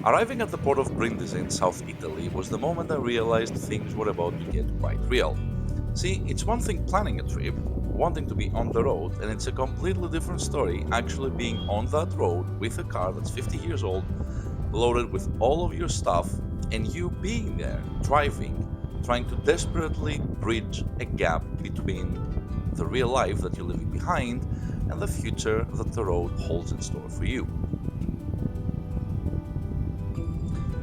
Arriving at the port of Brindisi in South Italy was the moment I realized things were about to get quite real. See, it's one thing planning a trip, wanting to be on the road, and it's a completely different story actually being on that road with a car that's 50 years old, loaded with all of your stuff, and you being there, driving, trying to desperately bridge a gap between the real life that you're leaving behind and the future that the road holds in store for you.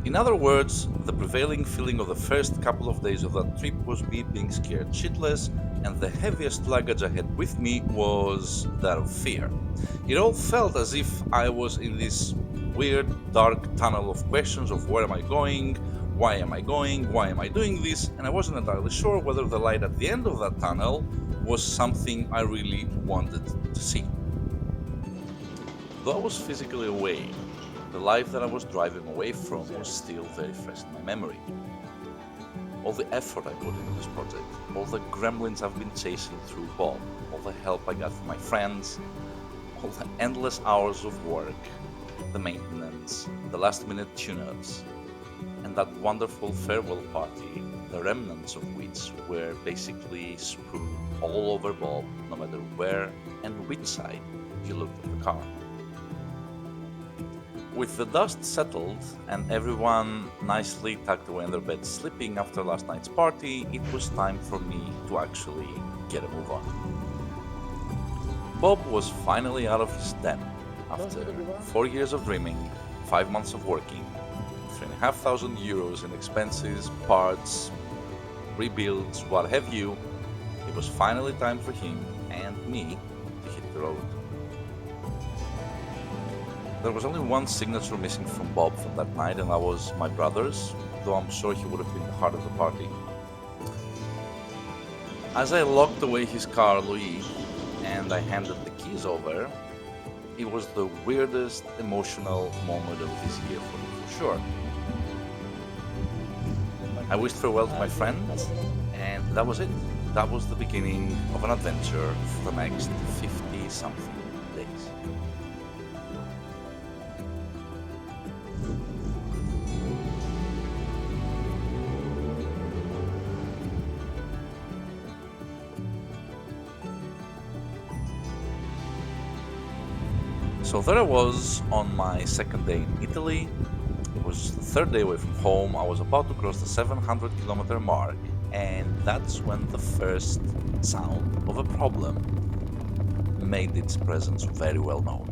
In other words, the prevailing feeling of the first couple of days of that trip was me being scared shitless, and the heaviest luggage I had with me was that of fear. It all felt as if I was in this weird, dark tunnel of questions of where am I going, why am I doing this, and I wasn't entirely sure whether the light at the end of that tunnel was something I really wanted to see. Though I was physically away, the life that I was driving away from was still very fresh in my memory. All the effort I put into this project, all the gremlins I've been chasing through Bob, all the help I got from my friends, all the endless hours of work, the maintenance, the last minute tune-ups, and that wonderful farewell party, the remnants of which were basically spewed all over Bob, no matter where and which side you looked at the car. With the dust settled and everyone nicely tucked away in their beds sleeping after last night's party, it was time for me to actually get a move on. Bob was finally out of his den after 4 years of dreaming, 5 months of working, 3,500 euros in expenses, parts, rebuilds, what have you. It was finally time for him and me to hit the road. There was only one signature missing from Bob from that night, and that was my brother's, though I'm sure he would have been the heart of the party. As I locked away his car, Louis, and I handed the keys over, it was the weirdest emotional moment of this year for me, for sure. I wished farewell to my friends, and that was it. That was the beginning of an adventure for the next 50 something days. So there I was on my second day in Italy. It was the third day away from home. I was about to cross the 700-kilometer mark, and that's when the first sound of a problem made its presence very well known.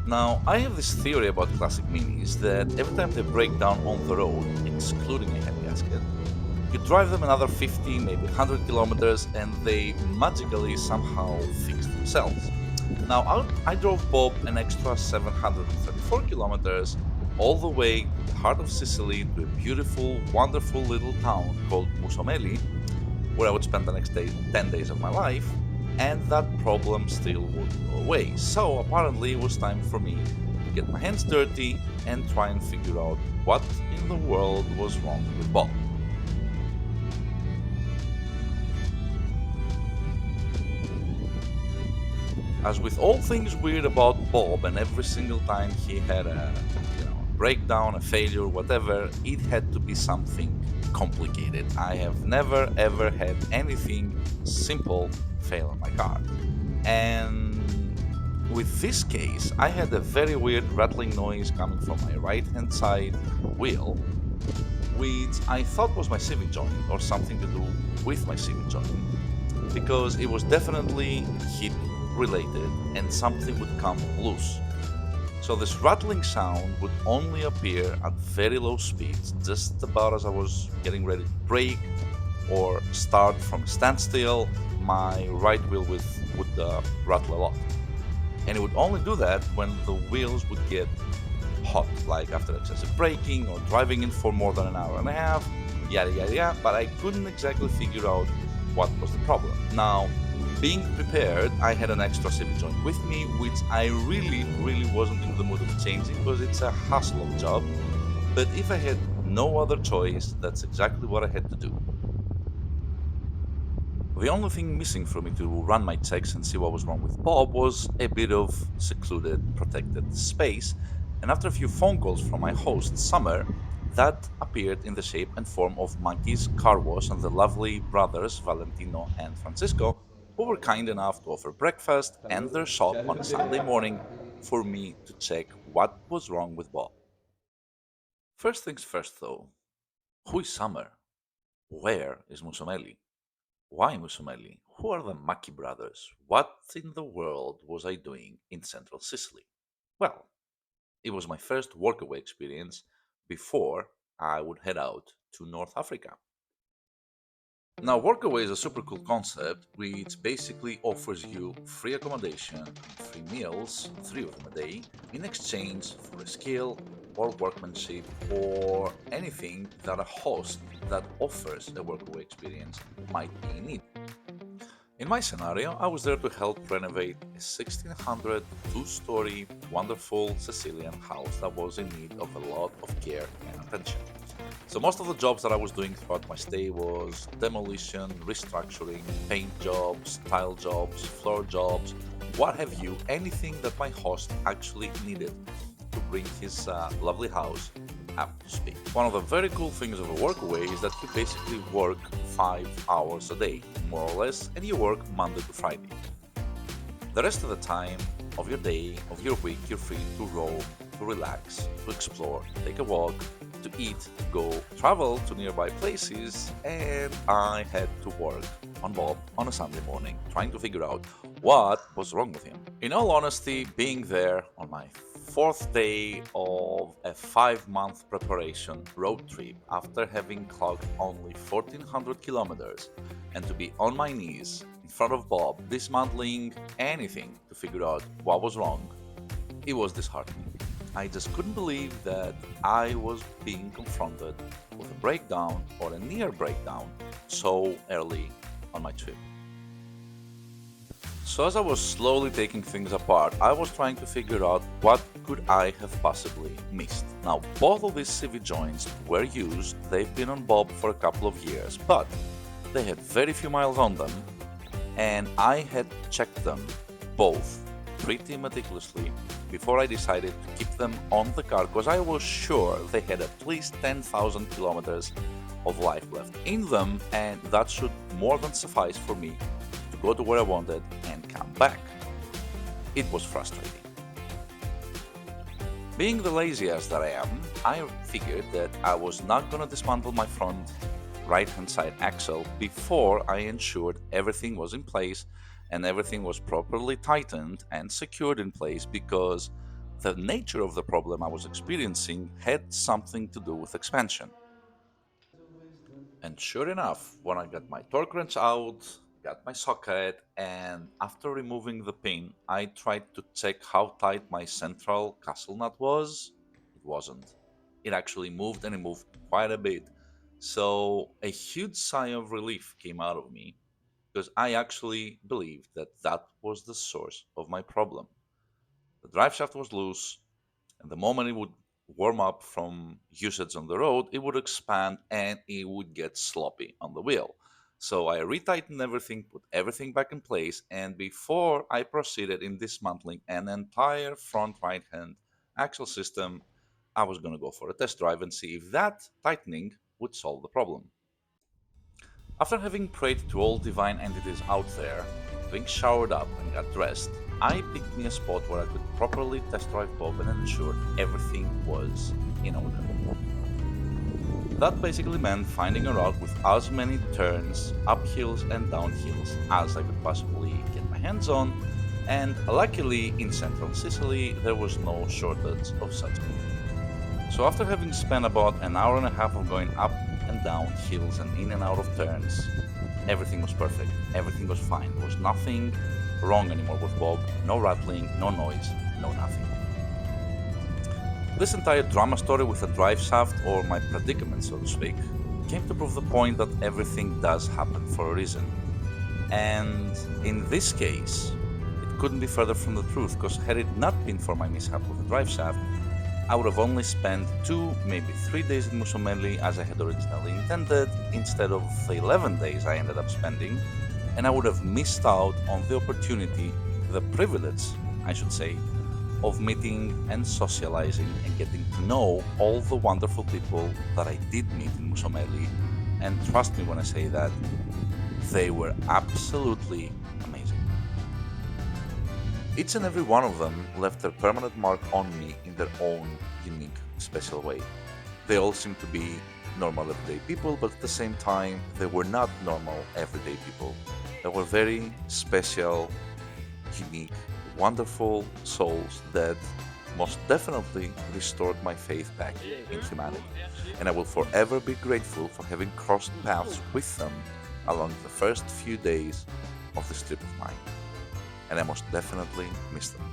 Now, I have this theory about classic minis that every time they break down on the road, excluding a head gasket, you drive them another 50, maybe 100 kilometers, and they magically somehow fix themselves. Now, I drove Bob an extra 734 kilometers all the way to the heart of Sicily to a beautiful, wonderful little town called Mussomeli, where I would spend the next 10 days of my life, and that problem still wouldn't go away. So apparently it was time for me to get my hands dirty and try and figure out what in the world was wrong with Bob. As with all things weird about Bob, and every single time he had a breakdown, a failure, whatever, it had to be something complicated. I have never ever had anything simple fail on my car. And with this case, I had a very weird rattling noise coming from my right hand side wheel, which I thought was my CV joint or something to do with my CV joint, because it was definitely heat related and something would come loose. So this rattling sound would only appear at very low speeds, just about as I was getting ready to brake or start from a standstill. My right wheel would rattle a lot. And it would only do that when the wheels would get hot, like after excessive braking or driving in for more than an hour and a half, yada yada yada, but I couldn't exactly figure out what was the problem. Now, being prepared, I had an extra CV joint with me, which I really wasn't in the mood of changing because it's a hassle of a job. But if I had no other choice, that's exactly what I had to do. The only thing missing for me to run my checks and see what was wrong with Bob was a bit of secluded, protected space. And after a few phone calls from my host, Summer, that appeared in the shape and form of Monkey's Car Wash and the lovely brothers, Valentino and Francisco, who were kind enough to offer breakfast and their shop on a Sunday morning for me to check what was wrong with Bob. First things first, though, who is Summer? Where is Mussomeli? Why Mussomeli? Who are the Macchi brothers? What in the world was I doing in central Sicily? Well, it was my first workaway experience before I would head out to North Africa. Now, workaway is a super cool concept which basically offers you free accommodation and free meals, three of them a day, in exchange for a skill or workmanship or anything that a host that offers a workaway experience might be in need. In my scenario, I was there to help renovate a 1600 two-story wonderful Sicilian house that was in need of a lot of care and attention. So most of the jobs that I was doing throughout my stay was demolition, restructuring, paint jobs, tile jobs, floor jobs, what have you, anything that my host actually needed to bring his lovely house up to speed. One of the very cool things of a workaway is that you basically work 5 hours a day, more or less, and you work Monday to Friday. The rest of the time of your day, of your week, you're free to roam, to relax, to explore, take a walk, to eat, to go travel to nearby places, and I had to work on Bob on a Sunday morning, trying to figure out what was wrong with him. In all honesty, being there on my fourth day of a 5 month preparation road trip after having clocked only 1400 kilometers and to be on my knees in front of Bob, dismantling anything to figure out what was wrong, it was disheartening. I just couldn't believe that I was being confronted with a breakdown or a near breakdown so early on my trip. So as I was slowly taking things apart, I was trying to figure out what could I have possibly missed. Now, both of these CV joints were used, they've been on Bob for a couple of years, but they had very few miles on them, and I had checked them both pretty meticulously before I decided to keep them on the car because I was sure they had at least 10,000 kilometers of life left in them, and that should more than suffice for me to go to where I wanted and come back. It was frustrating. Being the lazy ass that I am, I figured that I was not going to dismantle my front right hand side axle before I ensured everything was in place and everything was properly tightened and secured in place because the nature of the problem I was experiencing had something to do with expansion. And sure enough, when I got my torque wrench out, got my socket, and after removing the pin, I tried to check how tight my central castle nut was. It wasn't. It actually moved and it moved quite a bit. So a huge sigh of relief came out of me because I actually believed that that was the source of my problem. The drive shaft was loose, and the moment it would warm up from usage on the road, it would expand and it would get sloppy on the wheel. So I retightened everything, put everything back in place, and before I proceeded in dismantling an entire front right hand axle system, I was going to go for a test drive and see if that tightening would solve the problem. After having prayed to all divine entities out there, having showered up and got dressed, I picked me a spot where I could properly test drive Bob and ensure everything was in order. That basically meant finding a route with as many turns, uphills and downhills as I could possibly get my hands on, and luckily in central Sicily there was no shortage of such. So after having spent about an hour and a half of going up and down hills and in and out of turns, everything was perfect. Everything was fine. There was nothing wrong anymore with Bob. No rattling, no noise, no nothing. This entire drama story with the drive shaft, or my predicament so to speak, came to prove the point that everything does happen for a reason. And in this case, it couldn't be further from the truth because had it not been for my mishap with the drive shaft, I would have only spent 2, maybe 3 days in Mussomeli as I had originally intended, instead of the 11 days I ended up spending, and I would have missed out on the opportunity, the privilege, I should say, of meeting and socializing and getting to know all the wonderful people that I did meet in Mussomeli. And trust me when I say that, they were absolutely amazing. Each and every one of them left their permanent mark on me in their own unique, special way. They all seemed to be normal everyday people, but at the same time, they were not normal everyday people. They were very special, unique, wonderful souls that most definitely restored my faith back in humanity. And I will forever be grateful for having crossed paths with them along the first few days of this trip of mine. And I most definitely miss them.